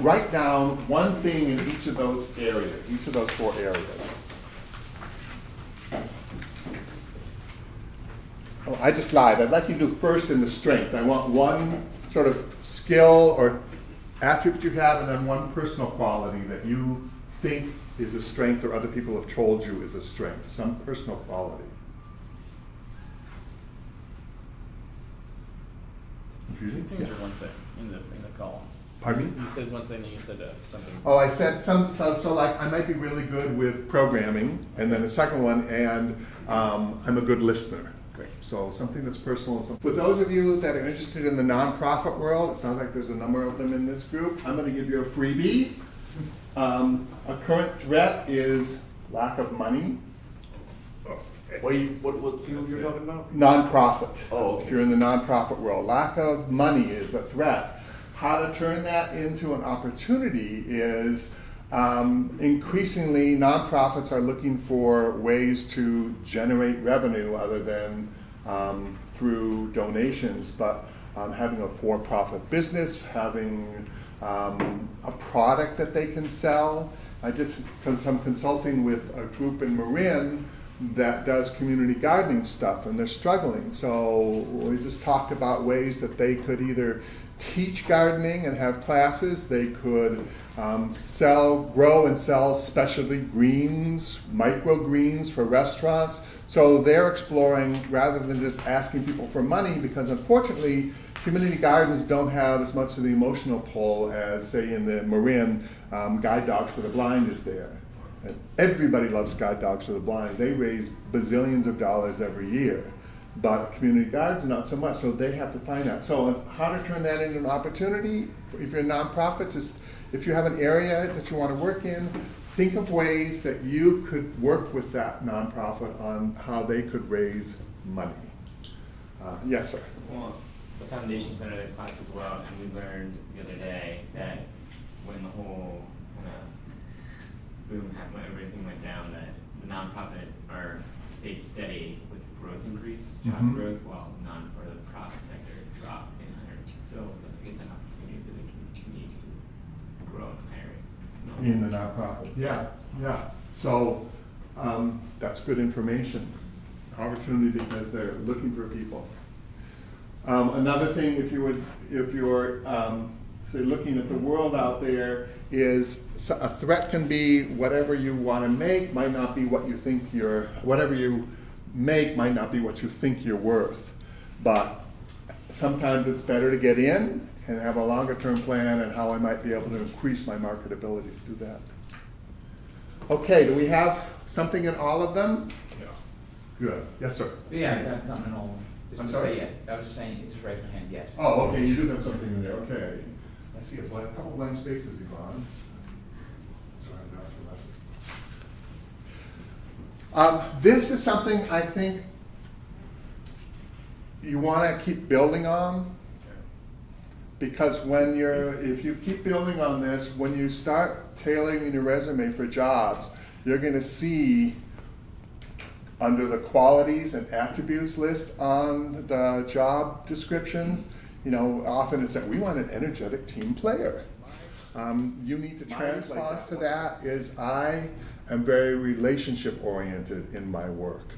write down one thing in each of those areas, each of those 4 areas. Oh, I just lied. I'd like you to do first in the strength. I want one sort of skill or attribute you have, and then one personal quality that you think is a strength or other people have told you is a strength, some personal quality. Two things or one thing in the column? Pardon me? You said one thing and you said something. Oh, I said so like I might be really good with programming, and then the second one, and I'm a good listener. Great. So something that's personal. For those of you that are interested in the nonprofit world, it sounds like there's a number of them in this group. I'm going to give you a freebie. A current threat is lack of money. What field you're talking about? Nonprofit. Oh, okay. If you're in the nonprofit world, lack of money is a threat. How to turn that into an opportunity is increasingly nonprofits are looking for ways to generate revenue other than through donations, but having a for-profit business, having a product that they can sell. I did some consulting with a group in Marin that does community gardening stuff, and they're struggling. So we just talked about ways that they could either teach gardening and have classes, they could grow and sell specialty greens, microgreens for restaurants. So they're exploring rather than just asking people for money, because unfortunately community gardens don't have as much of the emotional pull as, say, in the Marin, Guide Dogs for the Blind is there. And everybody loves Guide Dogs for the Blind. They raise bazillions of dollars every year. But community gardens, not so much, so they have to find that. So how to turn that into an opportunity, if you're nonprofits, is if you have an area that you want to work in, think of ways that you could work with that nonprofit on how they could raise money. Yes, sir. Well, the Foundation Center did class as well, and we learned the other day that when the whole kind of boom happened, when everything went down, that the nonprofit stayed steady with growth increase, job growth, while the profit sector dropped in hiring. So I guess an opportunity so they can continue to grow in hiring. In the nonprofit, yeah. So that's good information. Opportunity because they're looking for people. Another thing, if you're say looking at the world out there, is a threat can be whatever you want to make might not be what you think whatever you make might not be what you think you're worth. But sometimes it's better to get in and have a longer term plan and how I might be able to increase my marketability to do that. Okay, do we have something in all of them? Yeah. Good. Yes, sir. Yeah, I got something in all of them. I'm Just to sorry? say, yeah. I was just saying, just raise my hand, yes. Oh, okay, you do have something in there, okay. I see a couple blank spaces, Yvonne. Sorry, I'm not sure. This is something I think you want to keep building on, because if you keep building on this, when you start tailoring your resume for jobs, you're going to see under the qualities and attributes list on the job descriptions, often it's that we want an energetic team player. You need to translate that. To that is I am very relationship oriented in my work.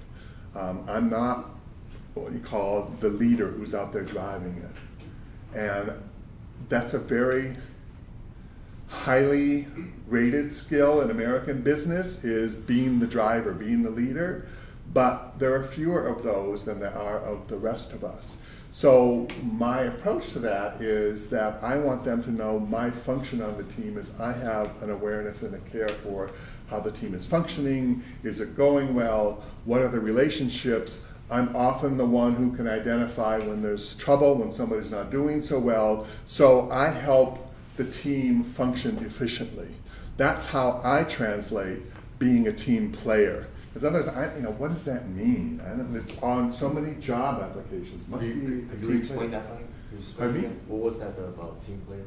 I'm not what you call the leader who's out there driving it. And that's a very highly rated skill in American business, is being the driver, being the leader. But there are fewer of those than there are of the rest of us. So my approach to that is that I want them to know my function on the team is I have an awareness and a care for how the team is functioning, is it going well, what are the relationships. I'm often the one who can identify when there's trouble, when somebody's not doing so well, so I help the team function efficiently. That's how I translate being a team player. Because others, what does that mean? It's on so many job applications. Could you explain that for me? Pardon me? What was that about team player?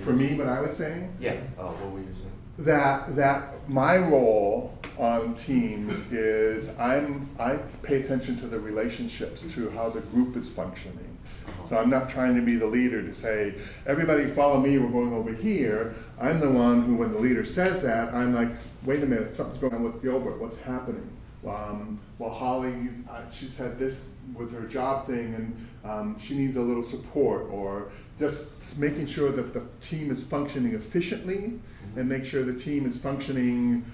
For me, what I was saying? Yeah. What were you saying? That my role on teams is I pay attention to the relationships, to how the group is functioning. So I'm not trying to be the leader to say, everybody follow me, we're going over here. I'm the one who, when the leader says that, I'm like, wait a minute, something's going on with Gilbert, what's happening? Well, Holly, she's had this with her job thing, and she needs a little support, or just making sure that the team is functioning efficiently, and make sure the team is functioning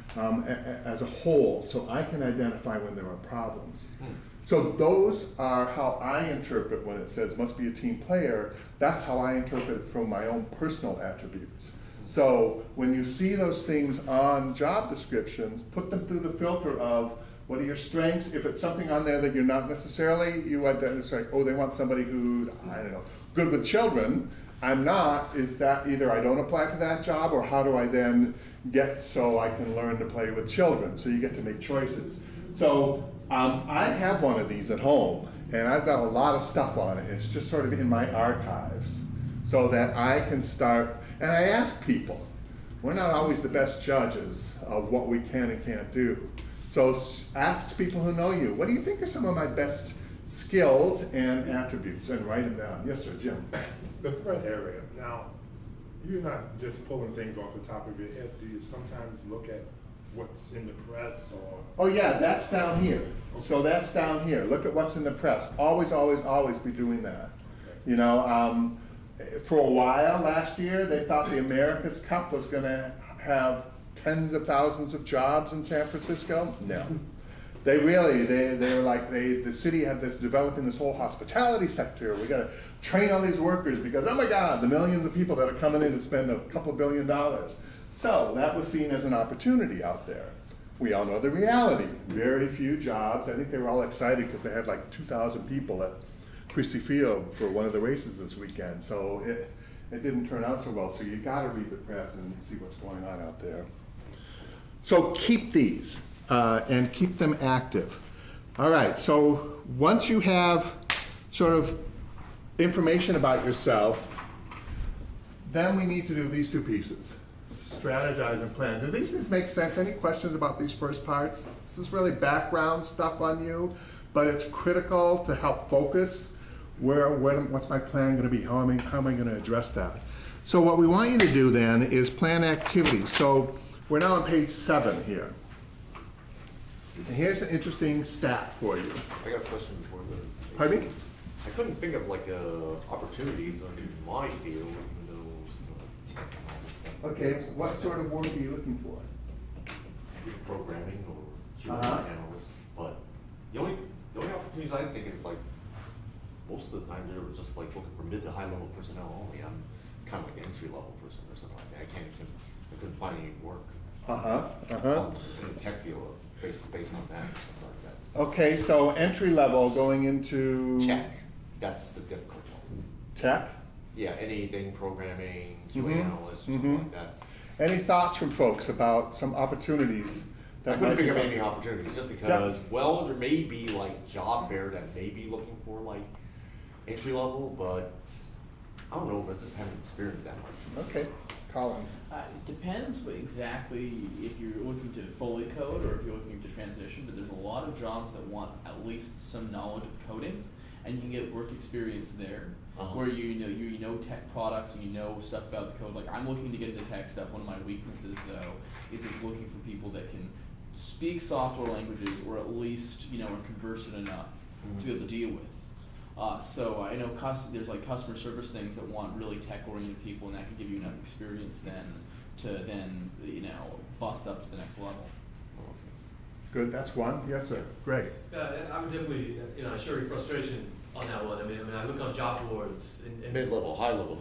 as a whole, so I can identify when there are problems. So those are how I interpret when it says must be a team player. That's how I interpret it from my own personal attributes. So when you see those things on job descriptions, put them through the filter of what are your strengths. If it's something on there that you're not necessarily, you identify, oh, they want somebody who's, I don't know, good with children. I'm not. Is that either I don't apply for that job, or how do I then get so I can learn to play with children? So you get to make choices. So I have one of these at home, and I've got a lot of stuff on it. It's just sort of in my archives, so that I can start, and I ask people. We're not always the best judges of what we can and can't do. So ask people who know you, what do you think are some of my best skills and attributes, and write them down. Yes, sir, Jim. The threat area. Now, you're not just pulling things off the top of your head. Do you sometimes look at what's in the press, or? Oh yeah, that's down here. So that's down here. Look at what's in the press. Always, always, always be doing that. Okay. You know, for a while last year, they thought the America's Cup was going to have tens of thousands of jobs in San Francisco. No. They really, they were like, the city had this, developing this whole hospitality sector. We got to train all these workers because, oh my God, the millions of people that are coming in to spend a couple of $1 billion. So that was seen as an opportunity out there. We all know the reality. Very few jobs. I think they were all excited because they had like 2,000 people at Christie Field for one of the races this weekend. So it didn't turn out so well. So you got to read the press and see what's going on out there. So keep these and keep them active. All right, so once you have sort of information about yourself, then we need to do these two pieces. Strategize and plan. Do these things make sense? Any questions about these first parts? This is really background stuff on you, but it's critical to help focus. What's my plan going to be? How am I going to address that? So what we want you to do then is plan activities. So we're now on page 7 here. And here's an interesting stat for you. I got a question before the. Pardon me? I couldn't think of like opportunities in my field, even though tech and all this stuff. Okay, what sort of work are you looking for? Programming or human analyst, but the only opportunities I think is like most of the time they're just like looking for mid to high level personnel only. I'm kind of like an entry level person or something like that. I couldn't find any work. In the tech field based on that or something like that. So Okay, so entry level going into tech, that's the difficult one. Tech? Yeah, anything programming, QA Mhm. analyst, or something like that. Any thoughts from folks about some opportunities? I that couldn't might figure of be- any opportunities just because, well, there may be like job fair that may be looking for like entry level, but I don't know, I just haven't experienced that much. Okay, Colin. It depends exactly if you're looking to fully code or if you're looking to transition, but there's a lot of jobs that want at least some knowledge of coding, and you can get work experience there, where you know tech products and you know stuff about the code. Like I'm looking to get into tech stuff. One of my weaknesses though is it's looking for people that can speak software languages or at least are conversant enough to be able to deal with. So I know there's like customer service things that want really tech-oriented people, and that can give you enough experience then to bust up to the next level. Good, that's one. Yes, sir. Great. I would definitely, share your frustration on that one. I mean, I look on job boards and Mid-level, high level.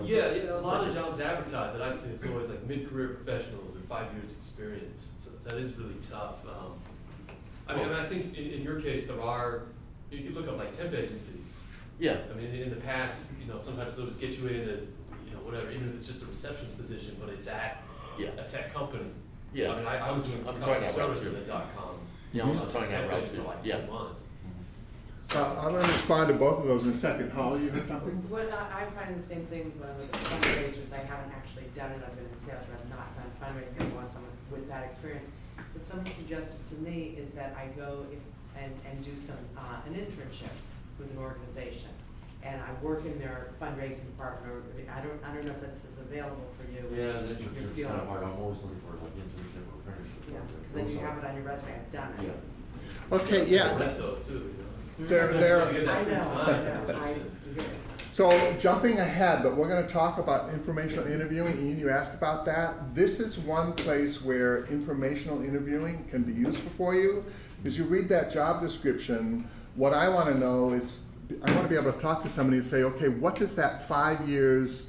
yeah, a lot of jobs advertised that I've seen, it's always like mid-career professionals or 5 years experience. So that is really tough. I think in your case you could look up like temp agencies. Yeah. I mean, in the past, sometimes they'll just get you in as, whatever, even if it's just a receptionist position, but it's at a tech company. Yeah. I mean, I was doing I'm trying customer that route service too. in the .com. Yeah, I'm also trying that Temp route agent too. for like Yeah. 2 months. I'm going to respond to both of those in a second. Holly, you had something? What I find the same thing when I look at fundraisers. I haven't actually done it. I've been in sales, but I've not done fundraising. I want someone with that experience. But someone suggested to me is that I go and do an internship with an organization. and I work in their fundraising department, or, I don't know if that's available for you. Yeah, an if you're internship's feeling- kind of hard, I'm always looking for like internship or apprenticeship. Yeah, projects. because then you Also- have it on your resume, I've done it. Yeah. Okay, yeah. That though, too, you know. There- Sometimes there- you get that I free know, time. I get it. So jumping ahead, but we're gonna talk about informational interviewing. Ian, you asked about that. This is one place where informational interviewing can be useful for you. As you read that job description, what I wanna know is, I wanna be able to talk to somebody and say, okay, what does that 5 years,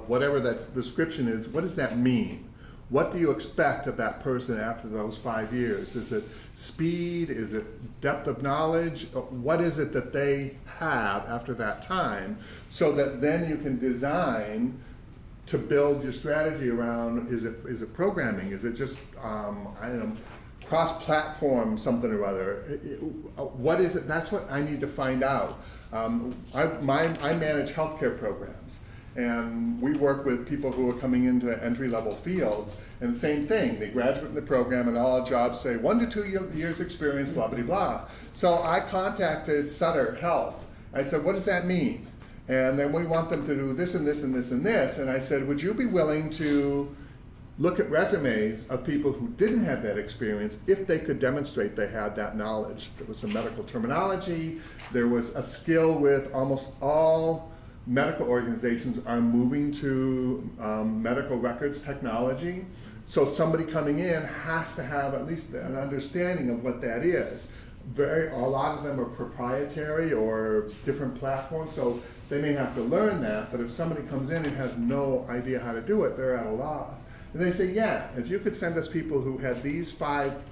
whatever that description is, what does that mean? What do you expect of that person after those 5 years? Is it speed? Is it depth of knowledge? What is it that they have after that time? So that then you can design to build your strategy around, is it programming? Is it just, I don't know, cross-platform something or other? What is it? That's what I need to find out. I manage healthcare programs. And we work with people who are coming into entry-level fields, and the same thing, they graduate in the program and all jobs say 1 to 2 years experience, blah, blah, blah. So I contacted Sutter Health. I said, what does that mean? And then we want them to do this and this and this and this. And I said, would you be willing to look at resumes of people who didn't have that experience if they could demonstrate they had that knowledge? There was some medical terminology, there was a skill with almost all medical organizations are moving to medical records technology. So somebody coming in has to have at least an understanding of what that is. A lot of them are proprietary or different platforms, so they may have to learn that, but if somebody comes in and has no idea how to do it, they're at a loss. And they say, yeah, if you could send us people who had these 5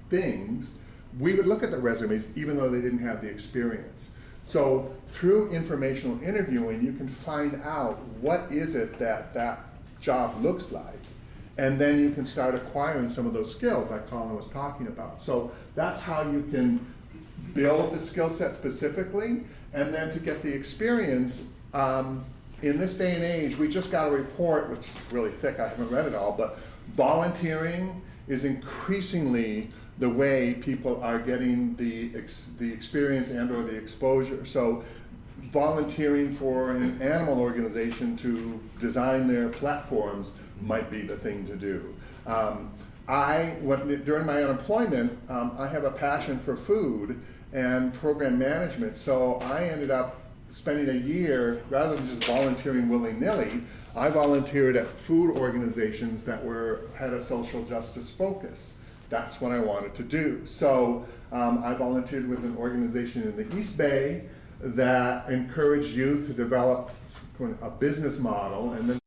things, we would look at the resumes even though they didn't have the experience. So through informational interviewing, you can find out what is it that that job looks like, and then you can start acquiring some of those skills like Colin was talking about. So that's how you can build the skill set specifically, and then to get the experience. In this day and age, we just got a report, which is really thick, I haven't read it all, but volunteering is increasingly the way people are getting the experience and or the exposure. So volunteering for an animal organization to design their platforms might be the thing to do. During my unemployment, I have a passion for food and program management, so I ended up spending a year, rather than just volunteering willy-nilly, I volunteered at food organizations that had a social justice focus. That's what I wanted to do. So I volunteered with an organization in the East Bay that encouraged youth to develop a business model and then